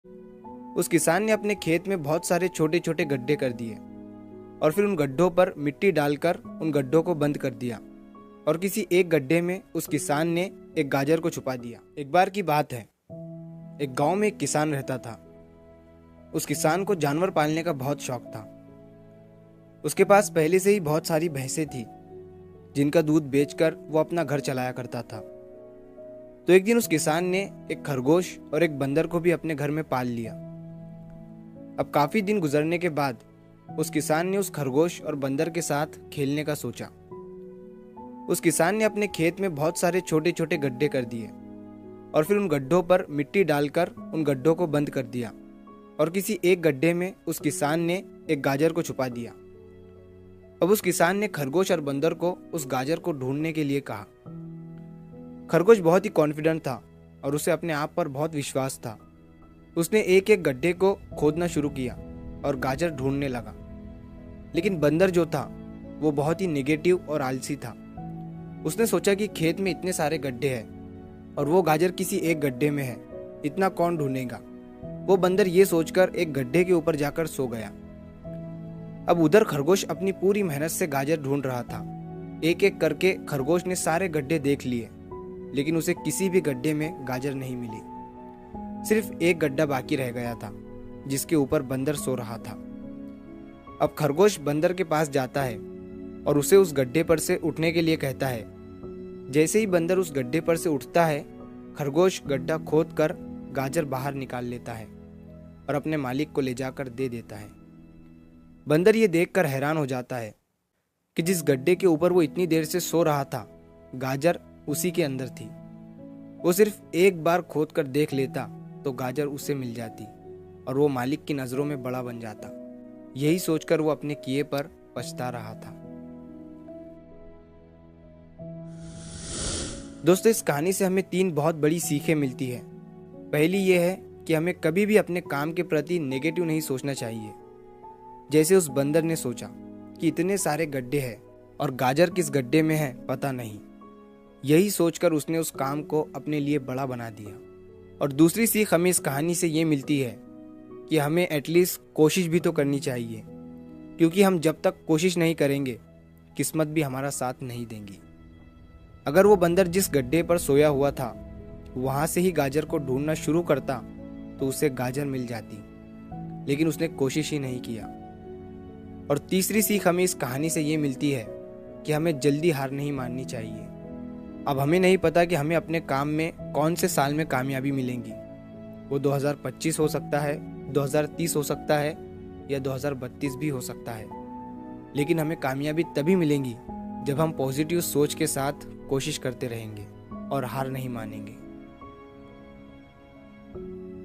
उस किसान ने अपने खेत में बहुत सारे छोटे छोटे गड्ढे कर दिए और फिर उन गड्ढों पर मिट्टी डालकर उन गड्ढों को बंद कर दिया और किसी एक गड्ढे में उस किसान ने एक गाजर को छुपा दिया। एक बार की बात है, एक गांव में एक किसान रहता था। उस किसान को जानवर पालने का बहुत शौक था। उसके पास पहले से ही बहुत सारी भैंसें थी जिनका दूध बेचकर वो अपना घर चलाया करता था। तो एक दिन उस किसान ने एक खरगोश और एक बंदर को भी अपने घर में पाल लिया। अब काफी दिन गुजरने के बाद उस किसान ने उस खरगोश और बंदर के साथ खेलने का सोचा। उस किसान ने अपने खेत में बहुत सारे छोटे छोटे गड्ढे कर दिए और फिर उन गड्ढों पर मिट्टी डालकर उन गड्ढों को बंद कर दिया और किसी एक गड्ढे में उस किसान ने एक गाजर को छुपा दिया। अब उस किसान ने खरगोश और बंदर को उस गाजर को ढूंढने के लिए कहा। खरगोश बहुत ही कॉन्फिडेंट था और उसे अपने आप पर बहुत विश्वास था। उसने एक एक गड्ढे को खोदना शुरू किया और गाजर ढूंढने लगा। लेकिन बंदर जो था वो बहुत ही नेगेटिव और आलसी था। उसने सोचा कि खेत में इतने सारे गड्ढे हैं और वो गाजर किसी एक गड्ढे में है, इतना कौन ढूंढेगा। वो बंदर ये सोचकर एक गड्ढे के ऊपर जाकर सो गया। अब उधर खरगोश अपनी पूरी मेहनत से गाजर ढूंढ रहा था। एक एक करके खरगोश ने सारे गड्ढे देख लिए, लेकिन उसे किसी भी गड्ढे में गाजर नहीं मिली। सिर्फ एक गड्ढा बाकी रह गया था जिसके ऊपर बंदर सो रहा था। अब खरगोश बंदर के पास जाता है और उसे उस गड्ढे पर से उठने के लिए कहता है। जैसे ही बंदर उस गड्ढे पर से उठता है, खरगोश गड्ढा खोद कर गाजर बाहर निकाल लेता है और अपने मालिक को ले जाकर दे देता है। बंदर ये देखकर हैरान हो जाता है कि जिस गड्ढे के ऊपर वो इतनी देर से सो रहा था, गाजर उसी के अंदर थी। वो सिर्फ एक बार खोद कर देख लेता तो गाजर उसे मिल जाती और वो मालिक की नज़रों में बड़ा बन जाता। यही सोचकर वो अपने किए पर पछता रहा था। दोस्तों, इस कहानी से हमें 3 बहुत बड़ी सीखें मिलती है। पहली ये है कि हमें कभी भी अपने काम के प्रति नेगेटिव नहीं सोचना चाहिए। जैसे उस बंदर ने सोचा कि इतने सारे गड्ढे हैं और गाजर किस गड्ढे में है पता नहीं। यही सोचकर उसने उस काम को अपने लिए बड़ा बना दिया। और दूसरी सीख हमें इस कहानी से ये मिलती है कि हमें एटलीस्ट कोशिश भी तो करनी चाहिए, क्योंकि हम जब तक कोशिश नहीं करेंगे किस्मत भी हमारा साथ नहीं देंगी। अगर वो बंदर जिस गड्ढे पर सोया हुआ था वहां से ही गाजर को ढूंढना शुरू करता तो उसे गाजर मिल जाती, लेकिन उसने कोशिश ही नहीं किया। और तीसरी सीख हमें इस कहानी से ये मिलती है कि हमें जल्दी हार नहीं माननी चाहिए। अब हमें नहीं पता कि हमें अपने काम में कौन से साल में कामयाबी मिलेंगी। वो 2025 हो सकता है, 2030 हो सकता है या 2032 भी हो सकता है, लेकिन हमें कामयाबी तभी मिलेंगी जब हम पॉजिटिव सोच के साथ कोशिश करते रहेंगे और हार नहीं मानेंगे।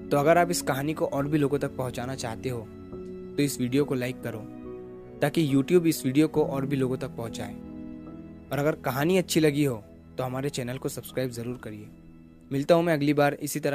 तो अगर आप इस कहानी को और भी लोगों तक पहुंचाना चाहते हो तो इस वीडियो को लाइक करो ताकि YouTube इस वीडियो को और भी लोगों तक पहुंचाए। और अगर कहानी अच्छी लगी हो तो हमारे चैनल को सब्सक्राइब ज़रूर करिए। मिलता हूं मैं अगली बार इसी तरह।